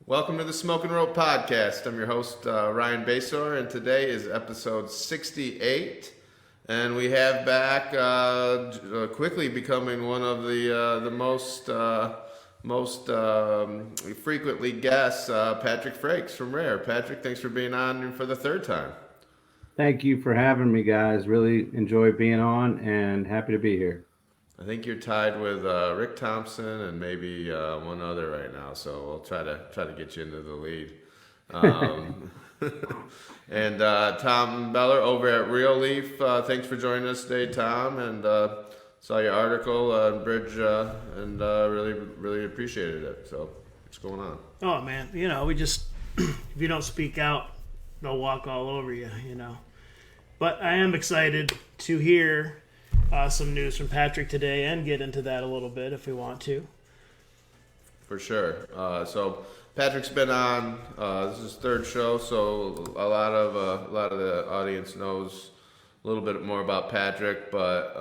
Welcome to the Smoke and Rope Podcast. I'm your host, Ryan Basor, and today is episode 68. And we have back quickly becoming one of the most frequently guests, Patrick Frakes from Rair. Patrick, thanks for being on for the third time. Thank you for having me, guys. Really enjoy being on and happy to be here. I think you're tied with Rick Thompson and maybe one other right now, so we'll try to get you into the lead. Um, and Tom Beller over at Real Leaf, thanks for joining us today, Tom. And saw your article on Bridge and really appreciated it. So what's going on? Oh man, we just if you don't speak out, they'll walk all over you. But I am excited to hear some news from Patrick today and get into that a little bit if we want to. For sure. So Patrick's been on. This is his third show, so a lot of the audience knows a little bit more about Patrick. But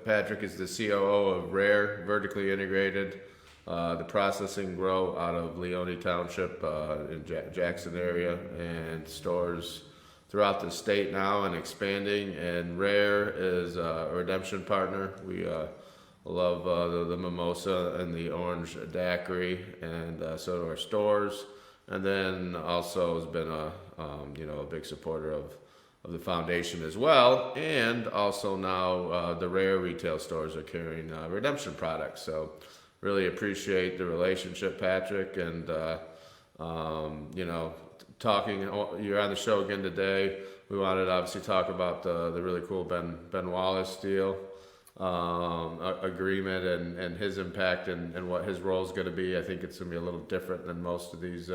Patrick is the COO of Rair, vertically integrated, the processing grow out of Leone Township in Jackson area, and stores throughout the state now and expanding. And Rair is a redemption partner. We love the mimosa and the orange daiquiri, and so do our stores. And then also has been a big supporter of the foundation as well. And also now the Rair retail stores are carrying redemption products. So really appreciate the relationship, Patrick, and talking. You're on the show again today. We wanted to obviously talk about the really cool Ben Wallace deal agreement and his impact and what his role is going to be. I think it's going to be a little different than most of these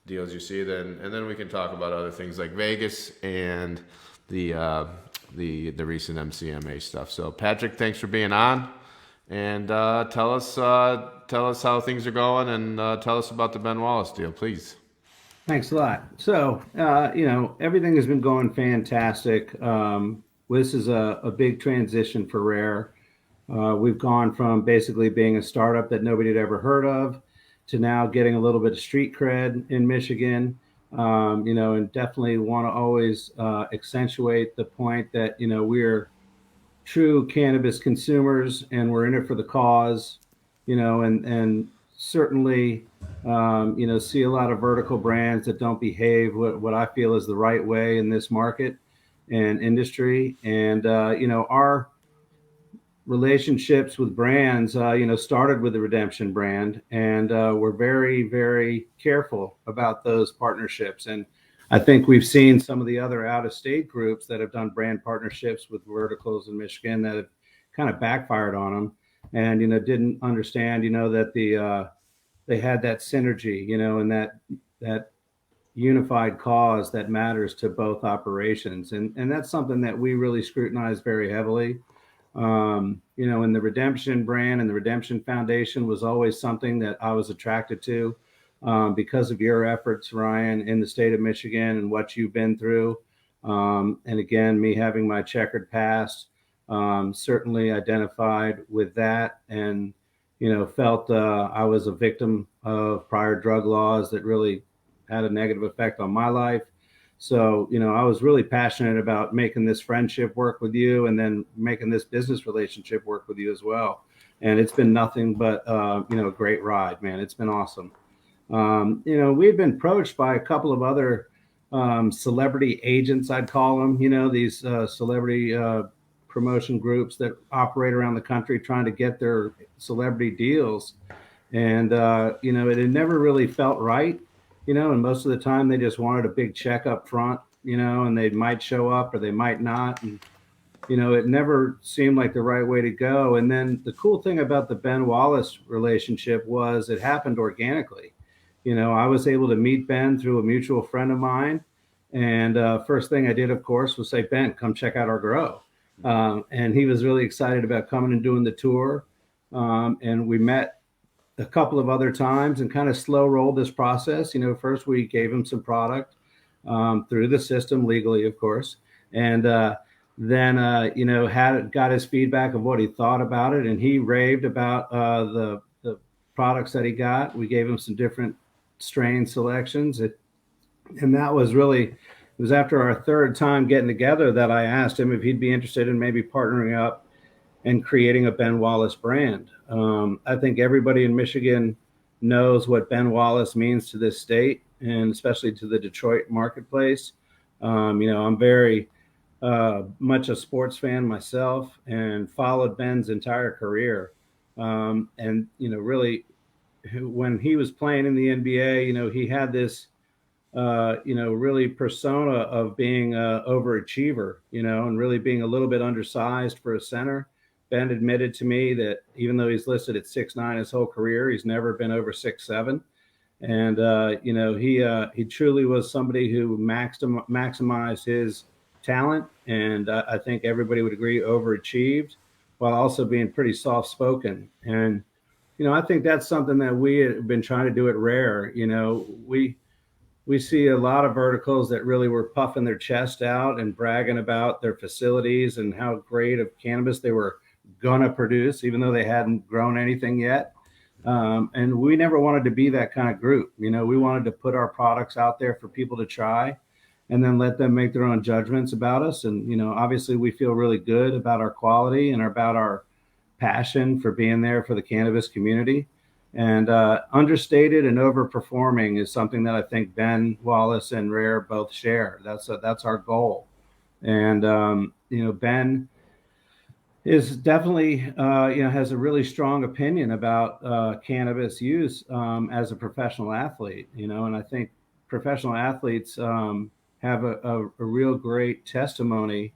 deals you see. And then we can talk about other things like Vegas and the recent MCMA stuff. So Patrick, thanks for being on, and tell us how things are going, and tell us about the Ben Wallace deal, please. Thanks a lot. So, everything has been going fantastic. This is a big transition for Rair. We've gone from basically being a startup that nobody had ever heard of to now getting a little bit of street cred in Michigan, and definitely want to always accentuate the point that, we're true cannabis consumers and we're in it for the cause, and certainly, see a lot of vertical brands that don't behave what I feel is the right way in this market and industry. And, our relationships with brands, started with the Redemption brand, and we're very, very careful about those partnerships. And I think we've seen some of the other out-of-state groups that have done brand partnerships with verticals in Michigan that have kind of backfired on them, and didn't understand that they had that synergy, and that unified cause that matters to both operations, and that's something that we really scrutinize very heavily. And the Redemption brand and the Redemption Foundation was always something that I was attracted to because of your efforts, Ryan, in the state of Michigan and what you've been through. And again, me having my checkered past, certainly identified with that, and felt I was a victim of prior drug laws that really had a negative effect on my life. So, I was really passionate about making this friendship work with you, and then making this business relationship work with you as well. And it's been nothing but, a great ride, man. It's been awesome. We've been approached by a couple of other celebrity agents, I'd call them, these celebrity promotion groups that operate around the country trying to get their celebrity deals. And, it had never really felt right, and most of the time they just wanted a big check up front, and they might show up or they might not. And, it never seemed like the right way to go. And then the cool thing about the Ben Wallace relationship was it happened organically. I was able to meet Ben through a mutual friend of mine. And first thing I did, of course, was say, Ben, come check out our grow. And he was really excited about coming and doing the tour. And we met a couple of other times and kind of slow rolled this process. First we gave him some product through the system legally, of course. And then, got his feedback of what he thought about it. And he raved about the products that he got. We gave him some different strain selections. And that was really, it was after our third time getting together that I asked him if he'd be interested in maybe partnering up and creating a Ben Wallace brand. I think everybody in Michigan knows what Ben Wallace means to this state, and especially to the Detroit marketplace. I'm very much a sports fan myself and followed Ben's entire career. Really, when he was playing in the NBA, he had this really persona of being an overachiever, and really being a little bit undersized for a center. Ben admitted to me that even though he's listed at 6'9" his whole career, he's never been over 6'7". And, he truly was somebody who maximized his talent. And I think everybody would agree overachieved while also being pretty soft spoken. And, I think that's something that we have been trying to do at Rair. We see a lot of verticals that really were puffing their chest out and bragging about their facilities and how great of cannabis they were going to produce, even though they hadn't grown anything yet. And we never wanted to be that kind of group. We wanted to put our products out there for people to try and then let them make their own judgments about us. And, obviously we feel really good about our quality and about our passion for being there for the cannabis community. And understated and overperforming is something that I think Ben Wallace and Rair both share. That's our goal. And, Ben is definitely, has a really strong opinion about cannabis use as a professional athlete, and I think professional athletes have a real great testimony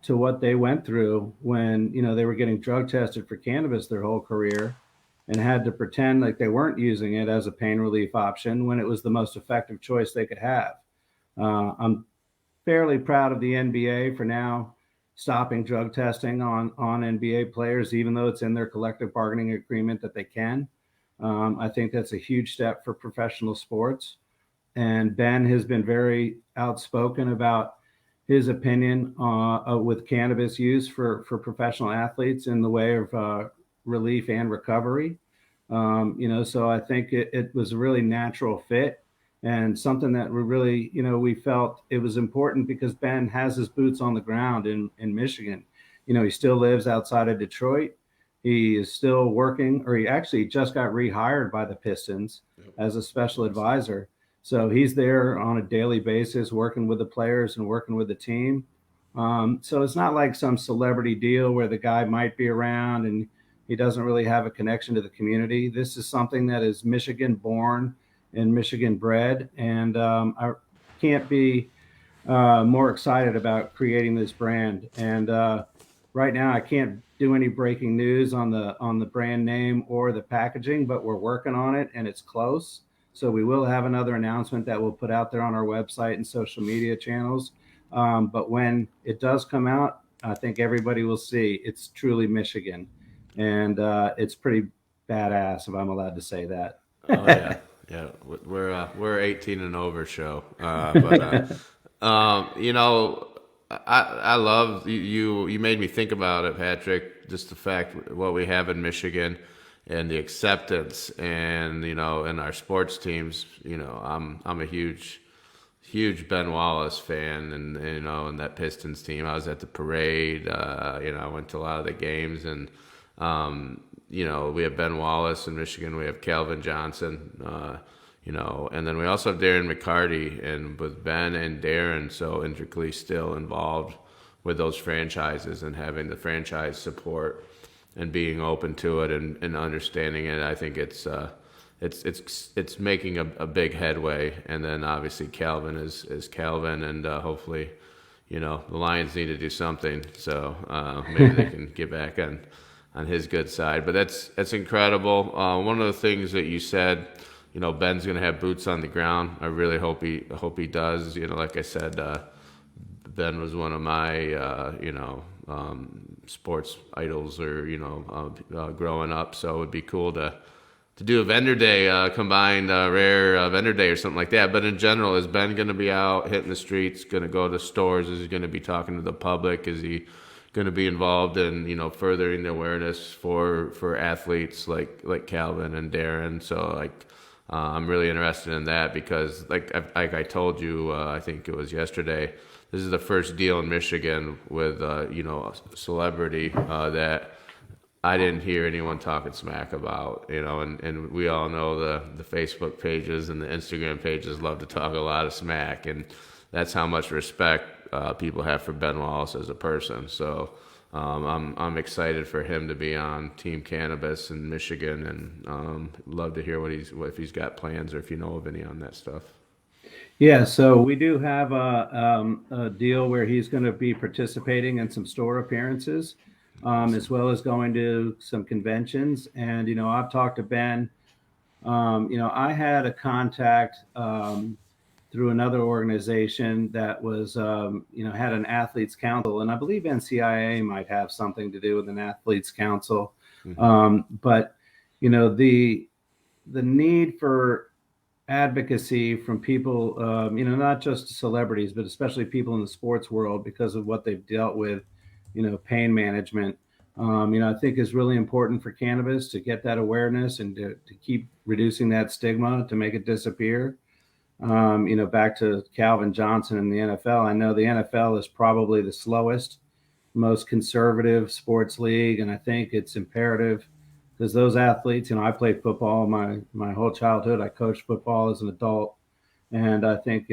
to what they went through when, they were getting drug tested for cannabis their whole career and had to pretend like they weren't using it as a pain relief option when it was the most effective choice they could have. I'm fairly proud of the NBA for now stopping drug testing on NBA players, even though it's in their collective bargaining agreement that they can. I think that's a huge step for professional sports. And Ben has been very outspoken about his opinion with cannabis use for professional athletes in the way of relief and recovery. So I think it was a really natural fit and something that we really, we felt it was important because Ben has his boots on the ground in Michigan. He still lives outside of Detroit. He is still working, or he actually just got rehired by the Pistons as a special advisor. So he's there on a daily basis, working with the players and working with the team. So it's not like some celebrity deal where the guy might be around and he doesn't really have a connection to the community. This is something that is Michigan born and Michigan bred. And I can't be more excited about creating this brand. And right now I can't do any breaking news on the brand name or the packaging, but we're working on it and it's close. So we will have another announcement that we'll put out there on our website and social media channels. But when it does come out, I think everybody will see it's truly Michigan. And it's pretty badass, if I'm allowed to say that. Oh yeah. We're 18 and over show. I love you. You made me think about it, Patrick. Just the fact what we have in Michigan and the acceptance, and in our sports teams. I'm a huge Ben Wallace fan, and and that Pistons team. I was at the parade. I went to a lot of the games, and we have Ben Wallace in Michigan. We have Calvin Johnson. And then we also have Darren McCarty, and with Ben and Darren so intricately still involved with those franchises and having the franchise support and being open to it and understanding it. I think it's making a big headway. And then obviously Calvin is Calvin, and hopefully, the Lions need to do something. So maybe they can get back on his good side. But that's incredible. One of the things that you said, Ben's going to have boots on the ground. I really hope he does. Like I said, Ben was one of my sports idols, or growing up. So it would be cool to do a vendor day, combined Rair vendor day or something like that. But in general, is Ben going to be out hitting the streets? Going to go to stores? Is he going to be talking to the public? Is he going to be involved in, furthering the awareness for athletes like Calvin and Darren. So like, I'm really interested in that because like I told you, I think it was yesterday, this is the first deal in Michigan with, a celebrity that I didn't hear anyone talking smack about, and we all know the Facebook pages and the Instagram pages love to talk a lot of smack, and that's how much respect people have for Ben Wallace as a person. So I'm excited for him to be on Team Cannabis in Michigan, and love to hear if he's got plans or if you know of any on that stuff. Yeah, so we do have a deal where he's going to be participating in some store appearances, as well as going to some conventions. And, I've talked to Ben. I had a contact through another organization that was, had an athletes council, and I believe NCIA might have something to do with an athletes council. But, the need for advocacy from people, not just celebrities, but especially people in the sports world because of what they've dealt with, pain management, I think is really important for cannabis to get that awareness and to keep reducing that stigma, to make it disappear. Back to Calvin Johnson in the NFL. I know the NFL is probably the slowest, most conservative sports league. And I think it's imperative because those athletes, I played football my whole childhood. I coached football as an adult. And I think,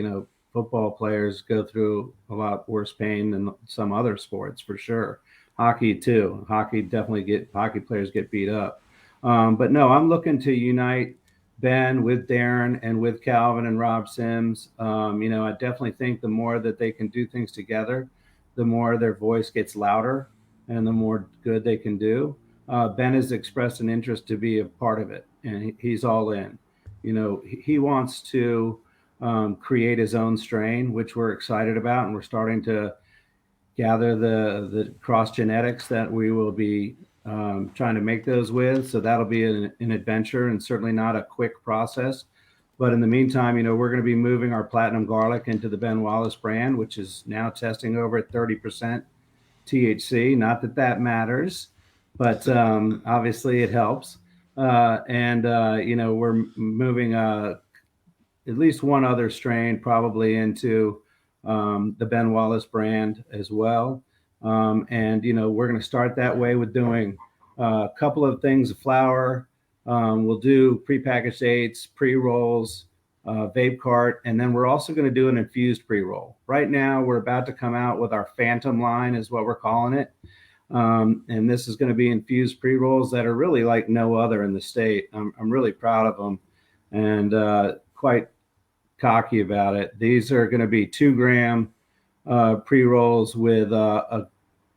football players go through a lot worse pain than some other sports for sure. Hockey too. Hockey players get beat up. But no, I'm looking to unite Ben with Darren and with Calvin and Rob Sims. I definitely think the more that they can do things together, the more their voice gets louder and the more good they can do. Ben has expressed an interest to be a part of it, and he's all in. He wants to create his own strain, which we're excited about, and we're starting to gather the cross genetics that we will be trying to make those with. So that'll be an adventure and certainly not a quick process. But in the meantime, we're going to be moving our platinum garlic into the Ben Wallace brand, which is now testing over at 30% THC. Not that matters, but obviously it helps. We're moving at least one other strain probably into the Ben Wallace brand as well. We're going to start that way with doing a couple of things of flower. We'll do prepackaged eights, pre-rolls, vape cart, and then we're also going to do an infused pre-roll. Right now, we're about to come out with our Phantom line is what we're calling it. And this is going to be infused pre-rolls that are really like no other in the state. I'm really proud of them and quite cocky about it. These are going to be 2 gram pre-rolls with a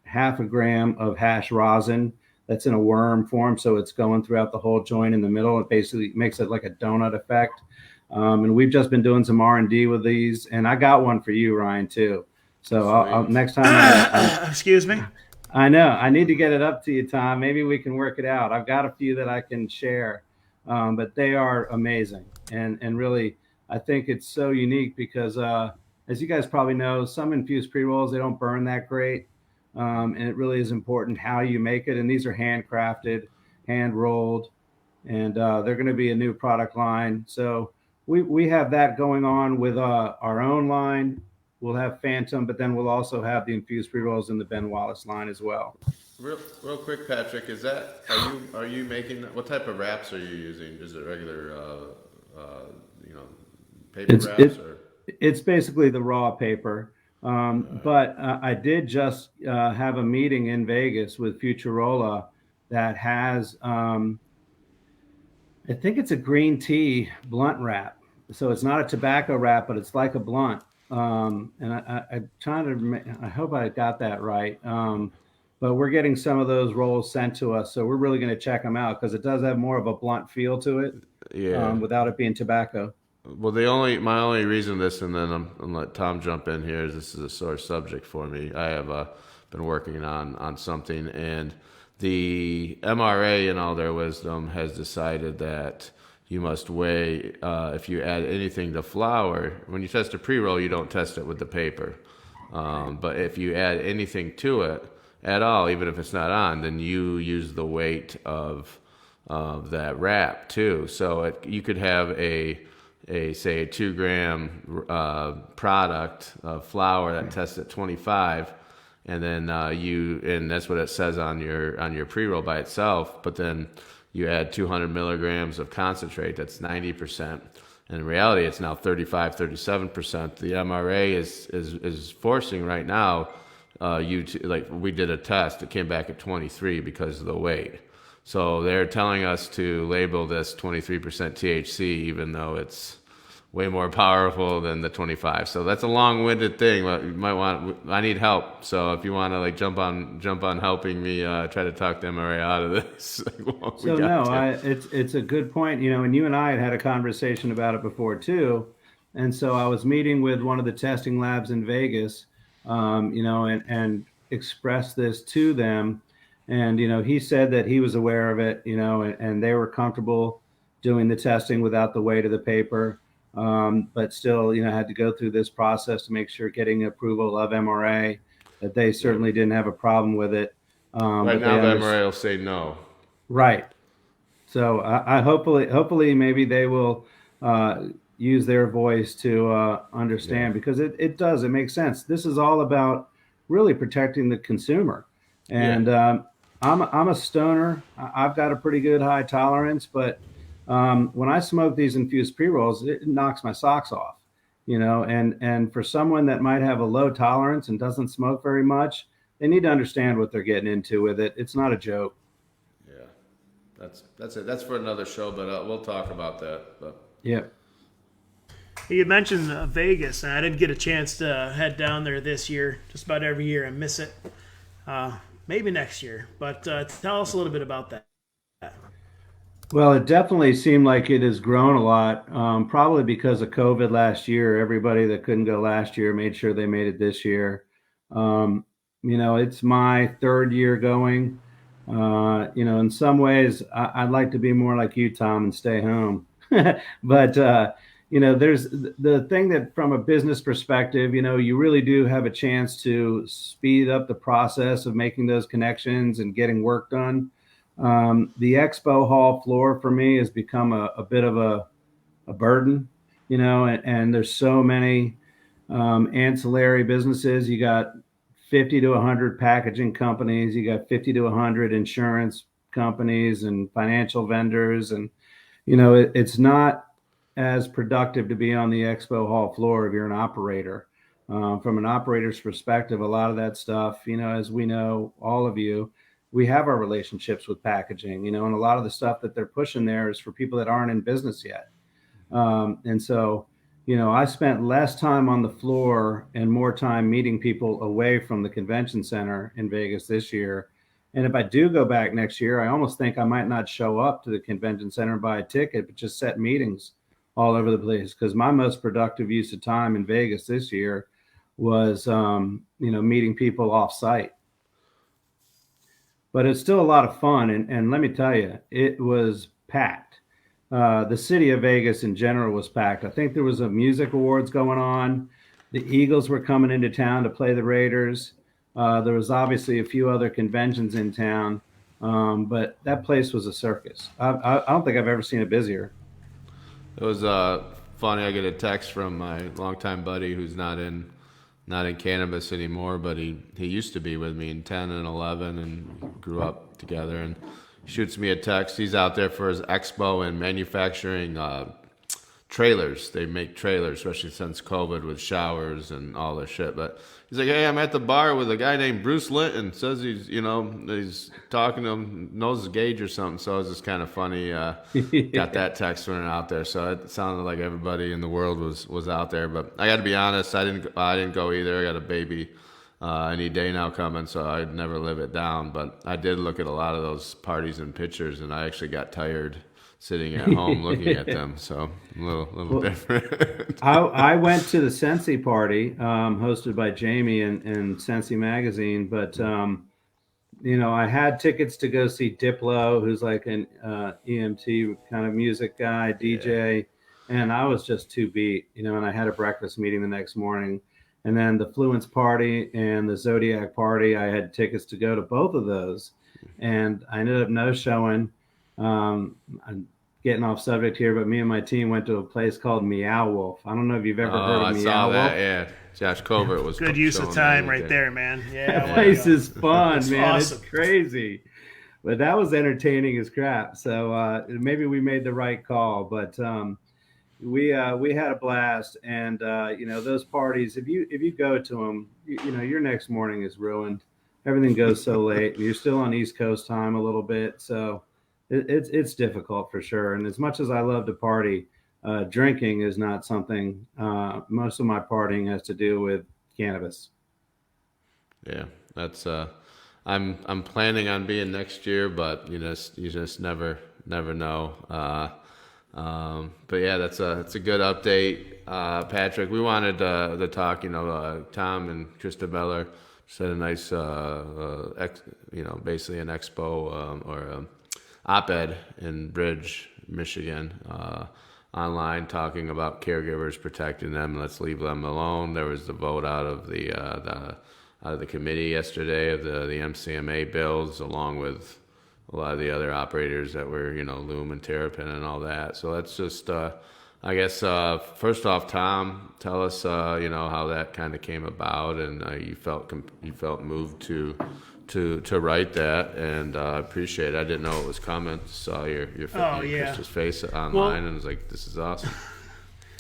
half a gram of hash rosin that's in a worm form. So it's going throughout the whole joint in the middle. It basically makes it like a donut effect. And we've just been doing some R&D with these. And I got one for you, Ryan, too. So I'll next time. Excuse me. I know. I need to get it up to you, Tom. Maybe we can work it out. I've got a few that I can share, but they are amazing. And really, I think it's so unique because, as you guys probably know, some infused pre-rolls, they don't burn that great. And it really is important how you make it. And these are handcrafted, hand rolled, and they're going to be a new product line. So we have that going on with our own line. We'll have Phantom, but then we'll also have the infused pre-rolls in the Ben Wallace line as well. Real quick, Patrick, are you making, what type of wraps are you using? Is it regular, paper wraps? It's basically the raw paper. But I did just have a meeting in Vegas with Futurola that has, I think it's a green tea blunt wrap. So it's not a tobacco wrap, but it's like a blunt. And I'm trying to, I hope I got that right. But we're getting some of those rolls sent to us. So we're really going to check them out because it does have more of a blunt feel to it. Yeah. Without it being tobacco. Well, my only reason this, and then I'm let Tom jump in here, is this is a sore subject for me. I have been working on something, and the MRA, in all their wisdom, has decided that you must weigh, if you add anything to flour, when you test a pre-roll, you don't test it with the paper. But if you add anything to it, at all, even if it's not on, then you use the weight of that wrap too. So you could have a say a 2 gram product of flour that tests at 25, and then and that's what it says on your pre-roll by itself. But then you add 200 milligrams of concentrate, that's 90%. And in reality, it's now 35, 37%. The MRA is forcing right now you to, like, we did a test, it came back at 23 because of the weight. So they're telling us to label this 23% THC, even though it's way more powerful than the 25. So that's a long-winded thing. You might want. I need help. So if you want to like jump on helping me try to talk the MRA out of this. So no, it's a good point. And you and I had a conversation about it before too. And so I was meeting with one of the testing labs in Vegas, and expressed this to them. And, he said that he was aware of it, and they were comfortable doing the testing without the weight of the paper. But still, had to go through this process to make sure getting approval of MRA, that they certainly didn't have a problem with it. Right now, the MRA will say no. Right. So I hopefully maybe they will use their voice to understand, because it makes sense. This is all about really protecting the consumer. And I'm a stoner. I've got a pretty good high tolerance, but when I smoke these infused pre-rolls, it knocks my socks off, and for someone that might have a low tolerance and doesn't smoke very much, they need to understand what they're getting into with it. It's not a joke. Yeah, that's it. That's for another show, but we'll talk about that. But. Yeah. You mentioned Vegas, and I didn't get a chance to head down there this year. Just about every year I miss it. Maybe next year, but tell us a little bit about that. Well, it definitely seemed like it has grown a lot, probably because of COVID last year. Everybody that couldn't go last year made sure they made it this year. It's my third year going. In some ways, I'd like to be more like you, Tom, and stay home. But, there's the thing that from a business perspective, you really do have a chance to speed up the process of making those connections and getting work done. The expo hall floor for me has become a bit of a burden, and there's so many ancillary businesses. You got 50 to 100 packaging companies. You got 50 to 100 insurance companies and financial vendors. And, it's not as productive to be on the expo hall floor if you're an operator. From an operator's perspective, a lot of that stuff, as we know, all of you, we have our relationships with packaging, and a lot of the stuff that they're pushing there is for people that aren't in business yet. And so, I spent less time on the floor and more time meeting people away from the convention center in Vegas this year. And if I do go back next year, I almost think I might not show up to the convention center and buy a ticket, but just set meetings all over the place. Because my most productive use of time in Vegas this year was, meeting people off site. But it's still a lot of fun. And let me tell you, it was packed. The city of Vegas in general was packed. I think there was a music awards going on. The Eagles were coming into town to play the Raiders. There was obviously a few other conventions in town, but that place was a circus. I don't think I've ever seen it busier. It was funny. I get a text from my longtime buddy who's not in cannabis anymore, but he used to be with me in 10 and 11 and grew up together, and shoots me a text. He's out there for his expo and manufacturing trailers. They make trailers, especially since COVID, with showers and all this shit. But he's like, hey, I'm at the bar with a guy named Bruce Linton. Says he's talking to him, knows his gauge or something. So it was just kind of funny. Got that text running out there. So it sounded like everybody in the world was out there. But I got to be honest, I didn't go either. I got a baby any day now coming, so I'd never live it down. But I did look at a lot of those parties and pictures, and I actually got tired sitting at home looking at them. So a little different. I went to the Sensi party hosted by Jamie and Sensi Magazine, but I had tickets to go see Diplo, who's like an EMT kind of music guy, DJ, and I was just too beat, and I had a breakfast meeting the next morning. And then the Fluence party and the Zodiac party, I had tickets to go to both of those. And I ended up no showing. I'm getting off subject here, but me and my team went to a place called Meow Wolf. I don't know if you've ever heard of I Meow saw Wolf. that. Yeah, Josh Covert was Good use of showing time that right there, man. Yeah, That I wanna place go. is fun, It's man. awesome. It's crazy. But that was entertaining as crap. So maybe we made the right call. But we had a blast, and those parties. If you go to them, your next morning is ruined. Everything goes so late, and you're still on East Coast time a little bit, so it's difficult for sure. And as much as I love to party, drinking is not something. Most of my partying has to do with cannabis. Yeah, that's I'm planning on being next year, but you just never know. But yeah, that's a good update, Patrick. We wanted to talk. Tom and Krista Beller just had a nice, basically an expo or op-ed in Bridge, Michigan, online talking about caregivers, protecting them. Let's leave them alone. There was the vote out of the committee yesterday of the MCMA bills, along with a lot of the other operators that were, Loom and Terrapin and all that. So let's just, I guess, first off, Tom, tell us, how that kind of came about, and you felt moved to write that, and I appreciate it. I didn't know it was coming. Saw your Krista's face online, and was like, this is awesome.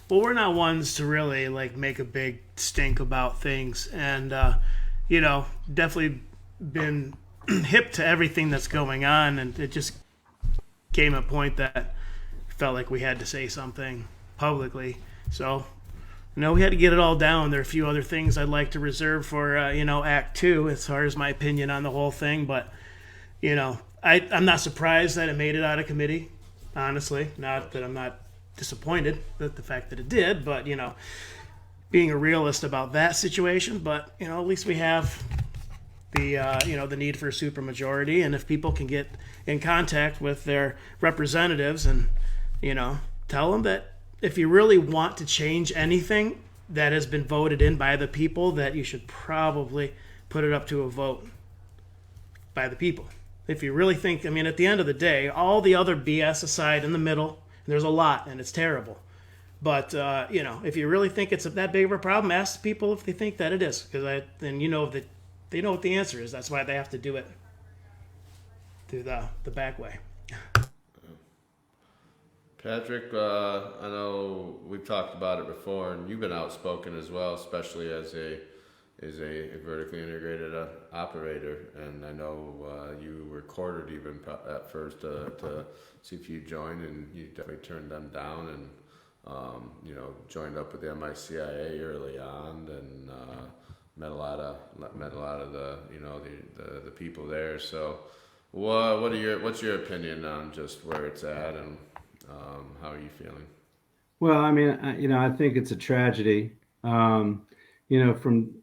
Well, we're not ones to really make a big stink about things, and definitely been hip to everything that's going on, and it just came a point that felt like we had to say something publicly. So, we had to get it all down. There are a few other things I'd like to reserve for, Act 2, as far as my opinion on the whole thing. But, I'm not surprised that it made it out of committee, honestly. Not that I'm not disappointed with the fact that it did, but, being a realist about that situation. But, at least we have the need for a supermajority, and if people can get in contact with their representatives and tell them that if you really want to change anything that has been voted in by the people, that you should probably put it up to a vote by the people. If you really think, at the end of the day, all the other BS aside, in the middle, there's a lot, and it's terrible. But if you really think it's that big of a problem, ask the people if they think that it is, because then that they know what the answer is. That's why they have to do it through the back way. Patrick, I know we've talked about it before, and you've been outspoken as well, especially as a vertically integrated operator. And I know you were courted even at first to see if you joined, and you definitely turned them down, and joined up with the MICIA early on, and met a lot of the people there. So, what's your opinion on just where it's at, and how are you feeling? Well, I think it's a tragedy, from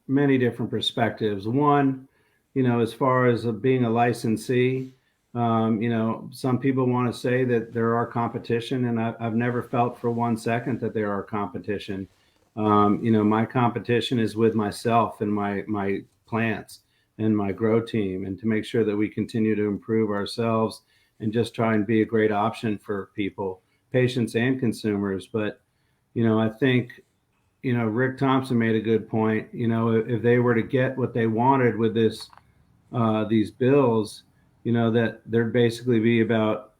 many different perspectives. One, as far as being a licensee, some people want to say that there are competition, and I've never felt for 1 second that there are competition. My competition is with myself and my plants and my grow team, and to make sure that we continue to improve ourselves and just try and be a great option for people, patients and consumers. But, I think, Rick Thompson made a good point. If they were to get what they wanted with these bills, that there'd basically be about,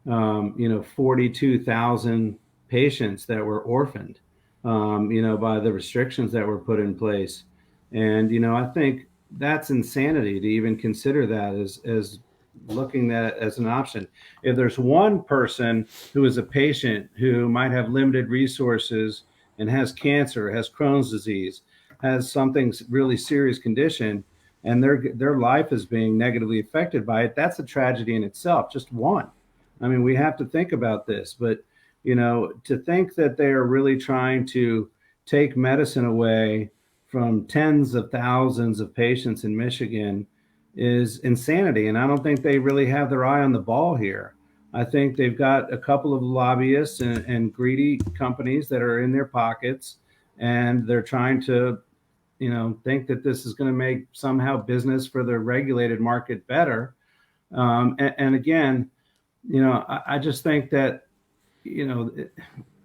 42,000 patients that were orphaned, by the restrictions that were put in place. And, I think that's insanity to even consider that as looking at as an option. If there's one person who is a patient who might have limited resources and has cancer, has Crohn's disease, has something really serious condition, and their life is being negatively affected by it, that's a tragedy in itself, just one. We have to think about this, but to think that they are really trying to take medicine away from tens of thousands of patients in Michigan is insanity. And I don't think they really have their eye on the ball here. I think they've got a couple of lobbyists and greedy companies that are in their pockets, and they're trying to, think that this is going to make somehow business for the regulated market better. And again, I just think that,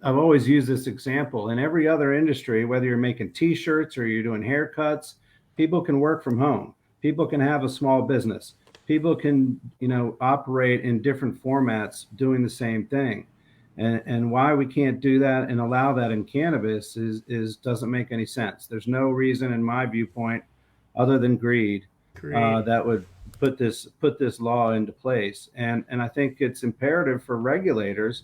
I've always used this example in every other industry, whether you're making t-shirts or you're doing haircuts, people can work from home. People can have a small business. People can, operate in different formats doing the same thing. And why we can't do that and allow that in cannabis is doesn't make any sense. There's no reason, in my viewpoint, other than greed, Great. that would put this law into place. And I think it's imperative for regulators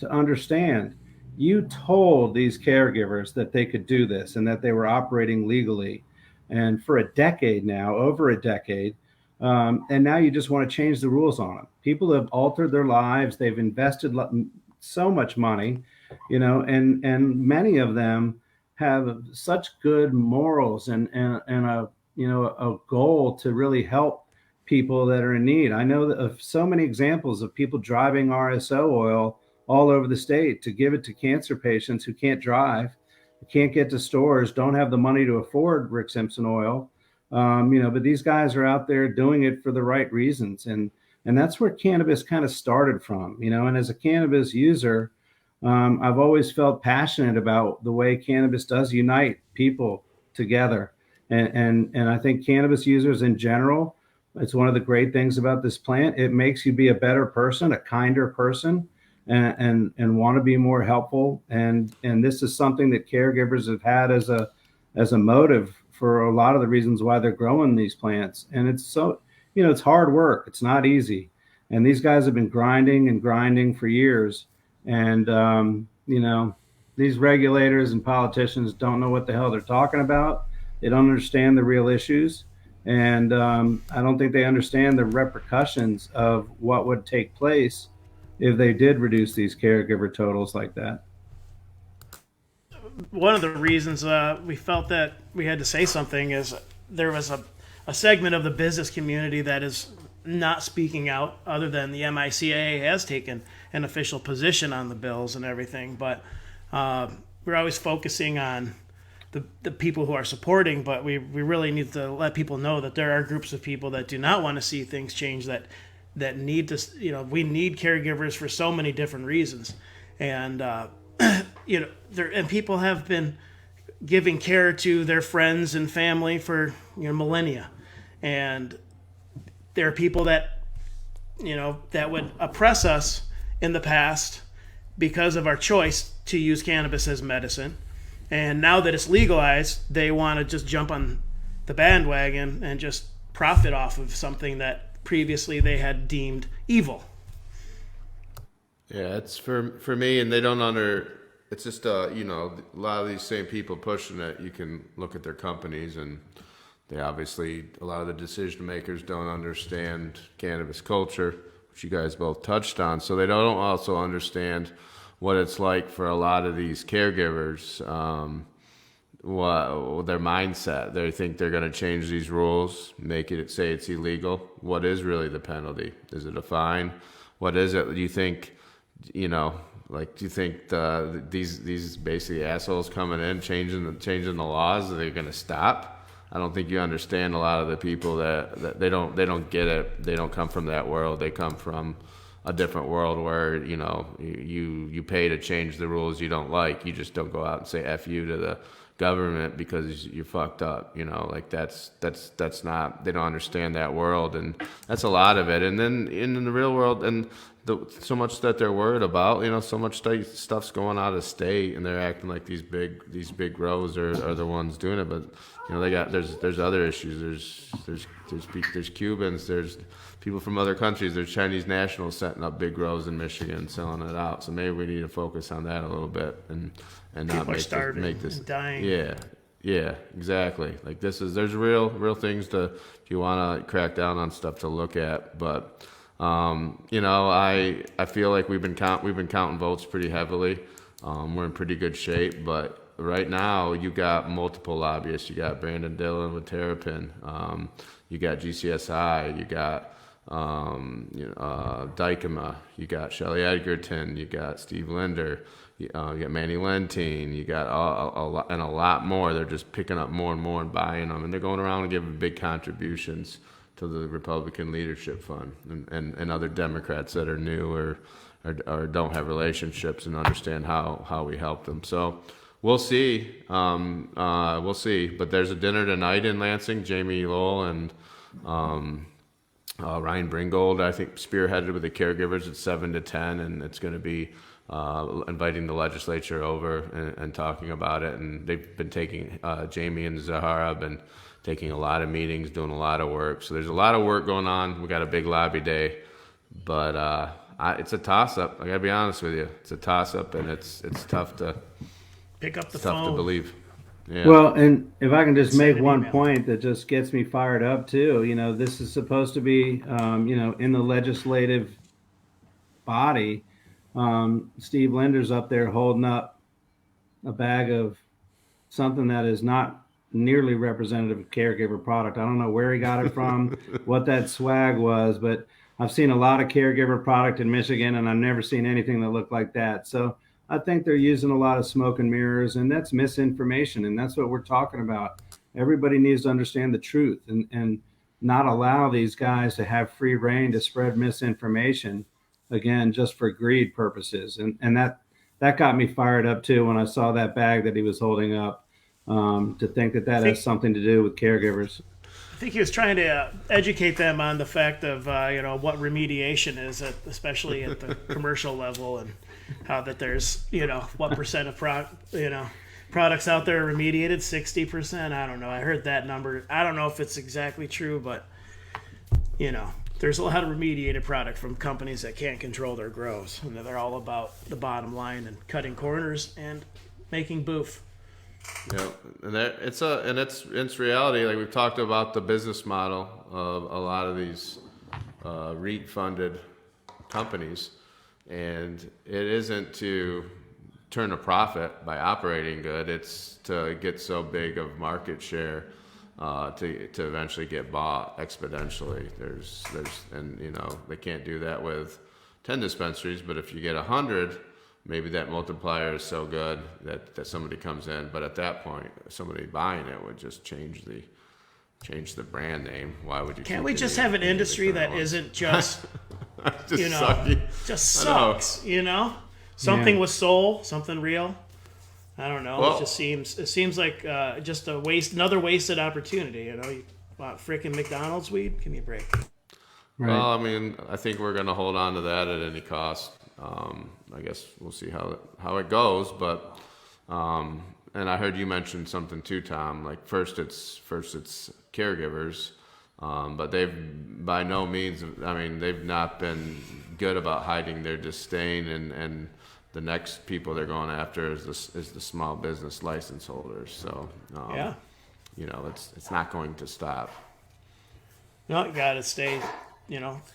to understand. You told these caregivers that they could do this and that they were operating legally, and for a decade now, over a decade. And now you just want to change the rules on them. People have altered their lives. They've invested so much money, and many of them have such good morals and a a goal to really help people that are in need. I know of so many examples of people driving RSO oil all over the state to give it to cancer patients who can't drive, can't get to stores, don't have the money to afford Rick Simpson oil. But these guys are out there doing it for the right reasons. And that's where cannabis kind of started from, and as a cannabis user, I've always felt passionate about the way cannabis does unite people together. And I think cannabis users in general, it's one of the great things about this plant. It makes you be a better person, a kinder person, and want to be more helpful. And this is something that caregivers have had as a motive for a lot of the reasons why they're growing these plants. And it's so, it's hard work. It's not easy. And these guys have been grinding and grinding for years. And, these regulators and politicians don't know what the hell they're talking about. They don't understand the real issues. And I don't think they understand the repercussions of what would take place if they did reduce these caregiver totals like that. One of the reasons we felt that we had to say something is there was a segment of the business community that is not speaking out, other than the MICAA has taken an official position on the bills and everything. But we're always focusing on the people who are supporting, but we really need to let people know that there are groups of people that do not want to see things change, that need to, we need caregivers for so many different reasons. And, and people have been giving care to their friends and family for, millennia. And there are people that, that would oppress us in the past because of our choice to use cannabis as medicine. And now that it's legalized, they want to just jump on the bandwagon and just profit off of something that previously they had deemed evil. Yeah, it's for me, and they don't it's just, a lot of these same people pushing it. You can look at their companies, and they obviously, a lot of the decision makers don't understand cannabis culture, which you guys both touched on. So they don't also understand what it's like for a lot of these caregivers, what their mindset. They think they're going to change these rules, make it say it's illegal. What is really the penalty? Is it a fine? What is it? Do you think, do you think these basically assholes coming in changing the laws, are they going to stop? I don't think you understand a lot of the people that they don't get it. They don't come from that world. They come from a different world where you pay to change the rules you don't like. You just don't go out and say F you to the government because you're fucked up. That's not, they don't understand that world, and that's a lot of it. And then in the real world, and so much that they're worried about, so much stuff's going out of state, and they're acting like these big grows are the ones doing it. But there's other issues. There's Cubans, there's people from other countries, there's Chinese nationals setting up big grows in Michigan, selling it out. So maybe we need to focus on that a little bit and not make this and dying. Yeah, exactly. Like there's real things if you want to crack down on stuff to look at. But I feel like we've been counting votes pretty heavily. We're in pretty good shape, but right now you got multiple lobbyists. You got Brandon Dillon with Terrapin. You got GCSI. You got Dykema, you got Shelley Edgerton, you got Steve Linder, you got Manny Lentine, you got a lot more. They're just picking up more and more and buying them, and they're going around and giving big contributions to the Republican Leadership Fund and other Democrats that are new or don't have relationships and understand how we help them. So we'll see. We'll see. But there's a dinner tonight in Lansing. Jamie Lowell and Ryan Bringold, I think, spearheaded with the caregivers at 7 to 10, and it's going to be inviting the legislature over and talking about it. And they've been taking, Jamie and Zahara have been taking a lot of meetings, doing a lot of work. So there's a lot of work going on. We got a big lobby day, but it's a toss-up. I got to be honest with you. It's a toss-up, and it's tough to Pick up the tough phone. to believe. Yeah. Well, and if I can just Send make an one email. point that just gets me fired up too, this is supposed to be, in the legislative body. Steve Linder's up there holding up a bag of something that is not nearly representative of caregiver product. I don't know where he got it from, what that swag was, but I've seen a lot of caregiver product in Michigan, and I've never seen anything that looked like that. So I think they're using a lot of smoke and mirrors, and that's misinformation, and that's what we're talking about. Everybody needs to understand the truth and not allow these guys to have free reign to spread misinformation, again, just for greed purposes. And that got me fired up too when I saw that bag that he was holding up, to think that has something to do with caregivers. I think he was trying to educate them on the fact of what remediation is, especially at the commercial level, and how that there's what percent of products out there are remediated. 60%. I don't know. I heard that number. I don't know if it's exactly true, but there's a lot of remediated product from companies that can't control their grows, and they're all about the bottom line and cutting corners and making boof. Yeah, and it's reality. Like we've talked about the business model of a lot of these REIT-funded companies, and it isn't to turn a profit by operating good. It's to get so big of market share to eventually get bought exponentially. They can't do that with 10 dispensaries, but if you get 100. Maybe that multiplier is so good that somebody comes in, but at that point, somebody buying it would just change the brand name. Why would you? Can't we just have an industry that isn't just sucky? just sucks? Something with soul, something real. I don't know. Well, it seems like just another wasted opportunity. You want frickin' McDonald's weed? Give me a break. Right. Well, I mean, I think we're going to hold on to that at any cost. I guess we'll see how it goes, but and I heard you mention something too, Tom. Like first it's caregivers, but they've by no means. I mean, they've not been good about hiding their disdain, and the next people they're going after is the small business license holders. So Yeah. it's not going to stop. No, you got to stay,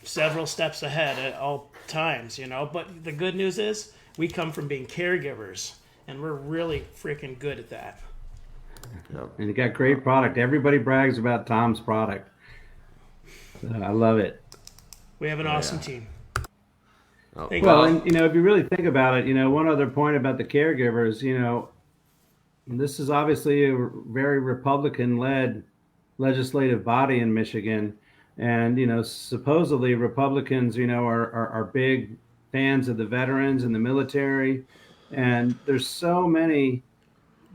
several steps ahead at all times, But the good news is we come from being caregivers, and we're really freaking good at that. Yep. And you got great product. Everybody brags about Tom's product. So I love it. We have an awesome team. Oh, Thank Well, and if you really think about it, one other point about the caregivers, this is obviously a very Republican-led legislative body in Michigan, and supposedly Republicans, are big fans of the veterans and the military, and there's so many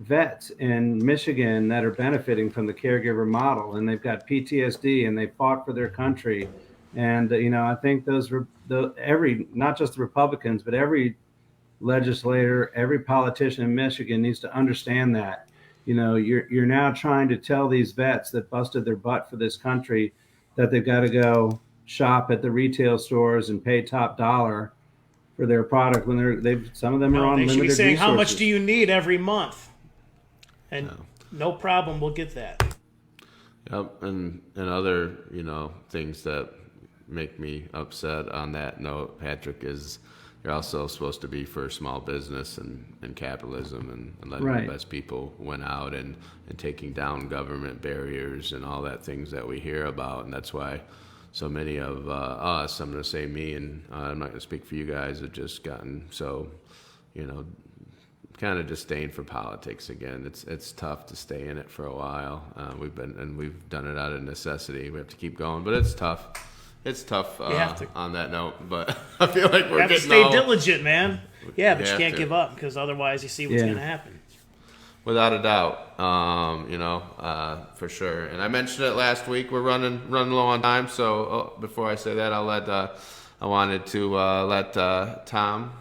vets in Michigan that are benefiting from the caregiver model, and they've got PTSD, and they fought for their country. And I think not just the Republicans, but every legislator, every politician in Michigan needs to understand that. You're now trying to tell these vets that busted their butt for this country that they've got to go shop at the retail stores and pay top dollar for their product when some of them are on They limited should be saying, resources. how much do you need every month? And no problem, we'll get that. Yep, and other things that make me upset on that note, Patrick, is you're also supposed to be for small business and capitalism and letting Right. the best people win out and taking down government barriers and all that things that we hear about, and that's why so many of us, I'm going to say me, and I'm not going to speak for you guys, have just gotten so, kind of disdain for politics again. It's tough to stay in it for a while. We've done it out of necessity. We have to keep going, but it's tough. It's tough on that note, but I feel like we're have to getting stay diligent, man. Yeah, but you can't to. give up because otherwise you see what's going to happen. Without a doubt, for sure. And I mentioned it last week. We're running low on time, so before I say that, I wanted to let Tom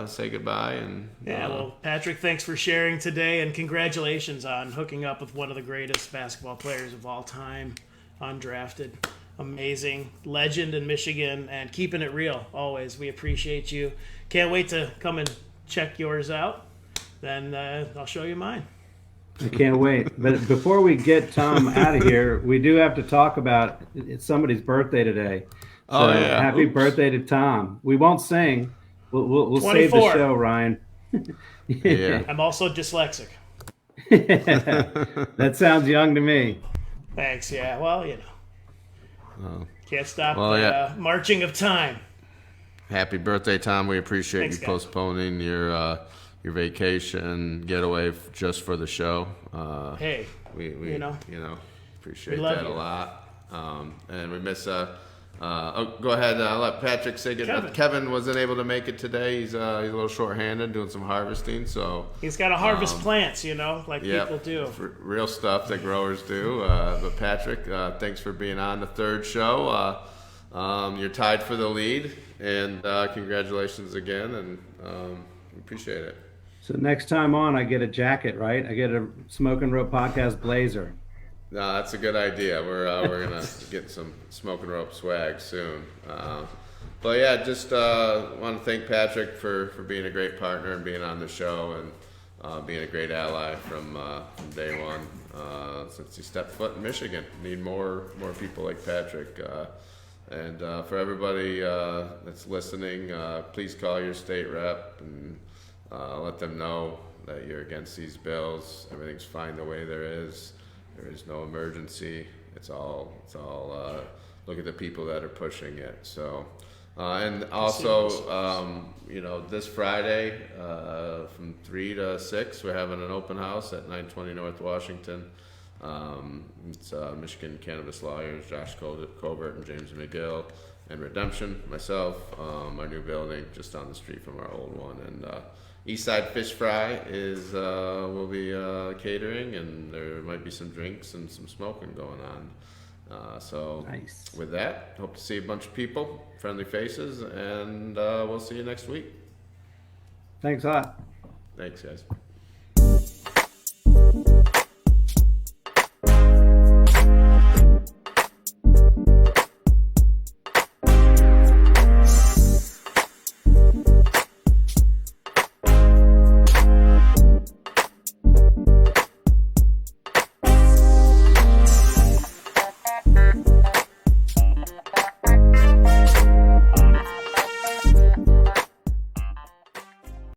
say goodbye. And well, Patrick, thanks for sharing today, and congratulations on hooking up with one of the greatest basketball players of all time, undrafted, amazing, legend in Michigan, and keeping it real always. We appreciate you. Can't wait to come and check yours out. Then I'll show you mine. I can't wait. But before we get Tom out of here, we do have to talk about it's somebody's birthday today. So happy birthday to Tom. We won't sing. We'll save the show, Ryan. Yeah. I'm also dyslexic. That sounds young to me. Thanks. Yeah. Well, can't stop the marching of time. Happy birthday, Tom. We appreciate you postponing your vacation getaway just for the show. Hey, we appreciate that a lot. And we miss go ahead. I'll let Patrick say goodbye. Kevin wasn't able to make it today. He's a little short-handed doing some harvesting, so he's got to harvest plants, like people do. Real stuff that growers do. But Patrick, thanks for being on the third show. You're tied for the lead, and congratulations again, and we appreciate it. So next time on, I get a jacket, right? I get a Smoking Rope Podcast blazer. No, that's a good idea. We're gonna get some Smoking Rope swag soon. But yeah, just want to thank Patrick for being a great partner and being on the show and being a great ally from day one since he stepped foot in Michigan. Need more people like Patrick. And for everybody that's listening, please call your state rep and let them know that you're against these bills. Everything's fine the way there is. There is no emergency. It's all look at the people that are pushing it. So, and also, this Friday from 3 to 6, we're having an open house at 920 North Washington. It's Michigan Cannabis lawyers, Josh Colbert and James McGill, and Redemption, myself, our new building just down the street from our old one. And Eastside Fish Fry will be catering, and there might be some drinks and some smoking going on. So nice. With that, hope to see a bunch of people, friendly faces, and we'll see you next week. Thanks a lot. Thanks, guys.